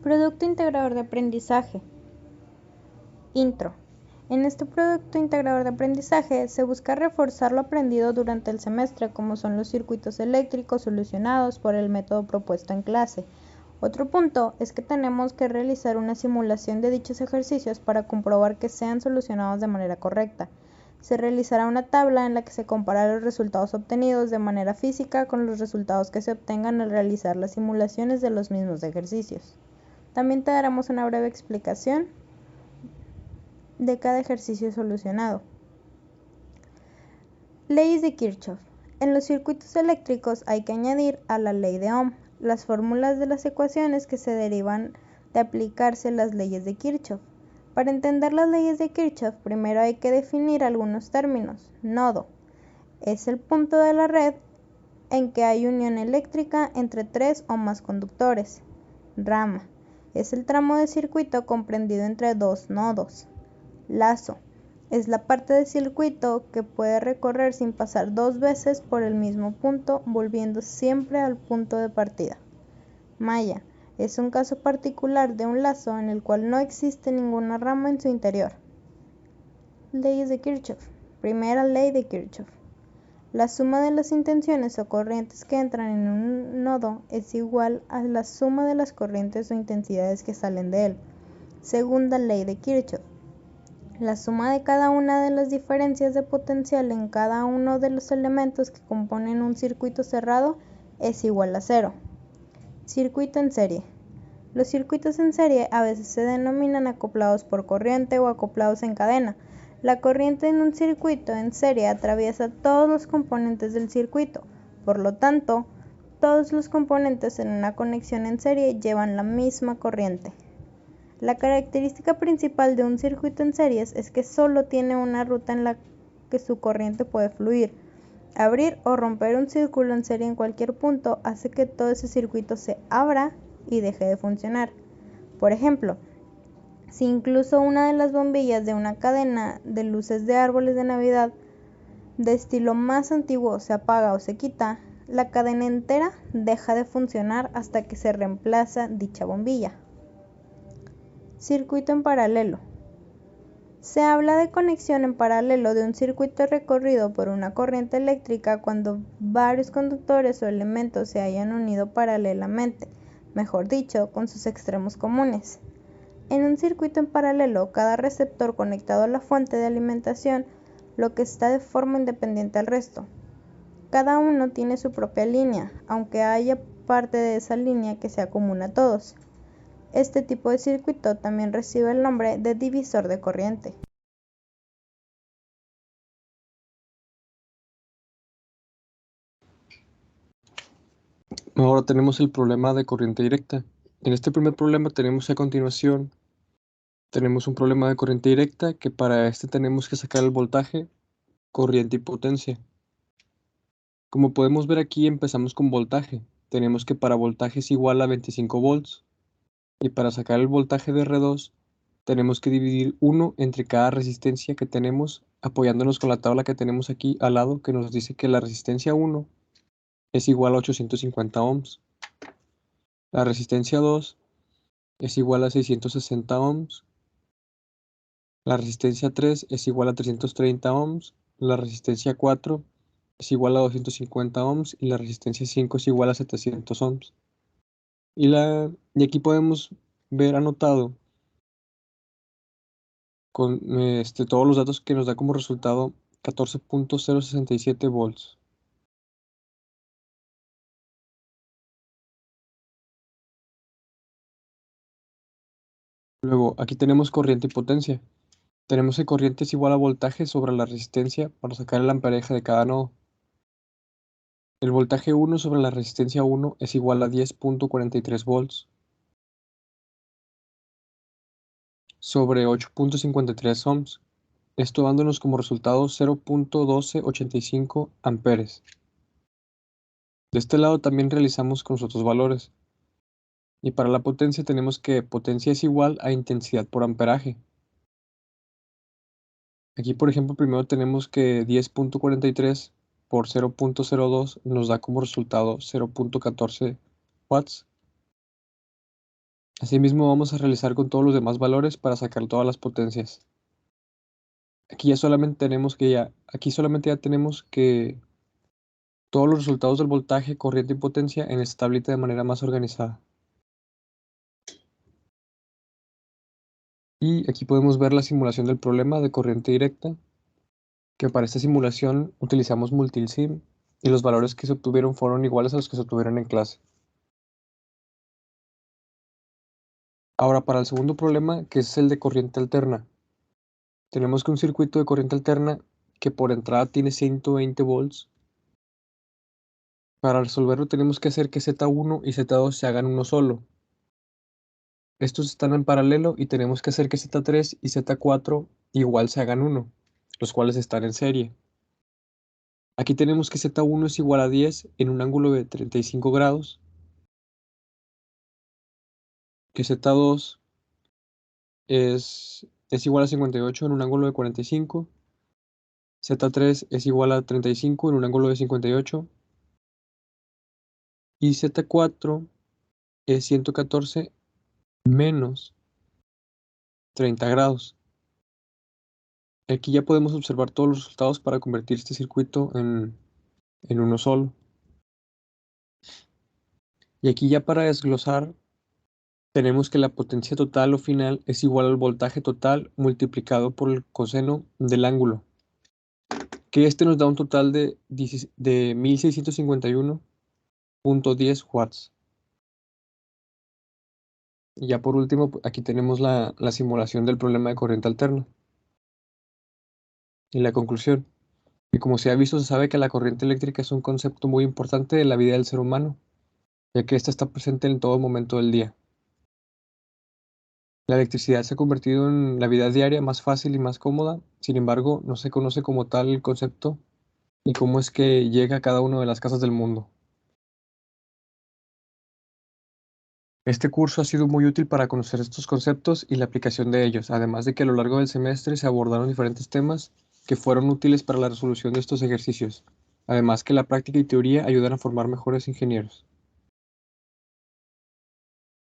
Producto integrador de aprendizaje. Intro. En este producto integrador de aprendizaje se busca reforzar lo aprendido durante el semestre, como son los circuitos eléctricos solucionados por el método propuesto en clase. Otro punto es que tenemos que realizar una simulación de dichos ejercicios para comprobar que sean solucionados de manera correcta. Se realizará una tabla en la que se compara los resultados obtenidos de manera física con los resultados que se obtengan al realizar las simulaciones de los mismos ejercicios. También te daremos una breve explicación de cada ejercicio solucionado. Leyes de Kirchhoff. En los circuitos eléctricos hay que añadir a la ley de Ohm las fórmulas de las ecuaciones que se derivan de aplicarse las leyes de Kirchhoff. Para entender las leyes de Kirchhoff, primero hay que definir algunos términos. Nodo es el punto de la red en que hay unión eléctrica entre tres o más conductores. Rama es el tramo de circuito comprendido entre dos nodos. Lazo es la parte del circuito que puede recorrer sin pasar dos veces por el mismo punto, volviendo siempre al punto de partida. Malla es un caso particular de un lazo en el cual no existe ninguna rama en su interior. Leyes de Kirchhoff. Primera ley de Kirchhoff. La suma de las intenciones o corrientes que entran en un nodo es igual a la suma de las corrientes o intensidades que salen de él. Segunda ley de Kirchhoff. La suma de cada una de las diferencias de potencial en cada uno de los elementos que componen un circuito cerrado es igual a cero. Circuito en serie. Los circuitos en serie a veces se denominan acoplados por corriente o acoplados en cadena. La corriente en un circuito en serie atraviesa todos los componentes del circuito. Por lo tanto, todos los componentes en una conexión en serie llevan la misma corriente. La característica principal de un circuito en series es que solo tiene una ruta en la que su corriente puede fluir. Abrir o romper un círculo en serie en cualquier punto hace que todo ese circuito se abra y deje de funcionar. Por ejemplo, si incluso una de las bombillas de una cadena de luces de árboles de Navidad de estilo más antiguo se apaga o se quita, la cadena entera deja de funcionar hasta que se reemplaza dicha bombilla. Circuito en paralelo. Se habla de conexión en paralelo de un circuito recorrido por una corriente eléctrica cuando varios conductores o elementos se hayan unido paralelamente, mejor dicho, con sus extremos comunes. En un circuito en paralelo, cada receptor conectado a la fuente de alimentación lo que está de forma independiente al resto. Cada uno tiene su propia línea, aunque haya parte de esa línea que sea común a todos. Este tipo de circuito también recibe el nombre de divisor de corriente. Ahora tenemos el problema de corriente directa. En este primer problema tenemos a continuación un problema de corriente directa que para este tenemos que sacar el voltaje, corriente y potencia. Como podemos ver aquí empezamos con voltaje. Tenemos que para voltaje es igual a 25 volts y para sacar el voltaje de R2 tenemos que dividir 1 entre cada resistencia que tenemos, apoyándonos con la tabla que tenemos aquí al lado que nos dice que la resistencia 1 es igual a 850 ohms. La resistencia 2 es igual a 660 ohms. La resistencia 3 es igual a 330 ohms. La resistencia 4 es igual a 250 ohms y la resistencia 5 es igual a 700 ohms. Y aquí podemos ver anotado con todos los datos que nos da como resultado 14.067 volts. Luego, aquí tenemos corriente y potencia. Tenemos que corriente es igual a voltaje sobre la resistencia para sacar el amperaje de cada nodo. El voltaje 1 sobre la resistencia 1 es igual a 10.43 volts sobre 8.53 ohms, esto dándonos como resultado 0.1285 amperes. De este lado también realizamos con los otros valores. Y para la potencia tenemos que potencia es igual a intensidad por amperaje. Aquí, por ejemplo, primero tenemos que 10.43 por 0.02 nos da como resultado 0.14 watts. Asimismo, vamos a realizar con todos los demás valores para sacar todas las potencias. Aquí solamente ya tenemos que todos los resultados del voltaje, corriente y potencia en esta tablita de manera más organizada. Y aquí podemos ver la simulación del problema de corriente directa, que para esta simulación utilizamos Multisim y los valores que se obtuvieron fueron iguales a los que se obtuvieron en clase. Ahora, para el segundo problema, que es el de corriente alterna. Tenemos que un circuito de corriente alterna que por entrada tiene 120 volts. Para resolverlo tenemos que hacer que Z1 y Z2 se hagan uno solo. Estos están en paralelo y tenemos que hacer que Z3 y Z4 igual se hagan uno, los cuales están en serie. Aquí tenemos que Z1 es igual a 10 en un ángulo de 35 grados, que Z2 es igual a 58 en un ángulo de 45, Z3 es igual a 35 en un ángulo de 58, y Z4 es 114 menos 30 grados. Aquí ya podemos observar todos los resultados para convertir este circuito en uno solo. Y aquí ya para desglosar, tenemos que la potencia total o final es igual al voltaje total multiplicado por el coseno del ángulo, que este nos da un total de 1651.10 watts. Y ya por último, aquí tenemos la simulación del problema de corriente alterna. Y la conclusión. Y como se ha visto, se sabe que la corriente eléctrica es un concepto muy importante de la vida del ser humano, ya que ésta está presente en todo momento del día. La electricidad se ha convertido en la vida diaria más fácil y más cómoda, sin embargo, no se conoce como tal el concepto y cómo es que llega a cada una de las casas del mundo. Este curso ha sido muy útil para conocer estos conceptos y la aplicación de ellos, además de que a lo largo del semestre se abordaron diferentes temas que fueron útiles para la resolución de estos ejercicios, además que la práctica y teoría ayudan a formar mejores ingenieros.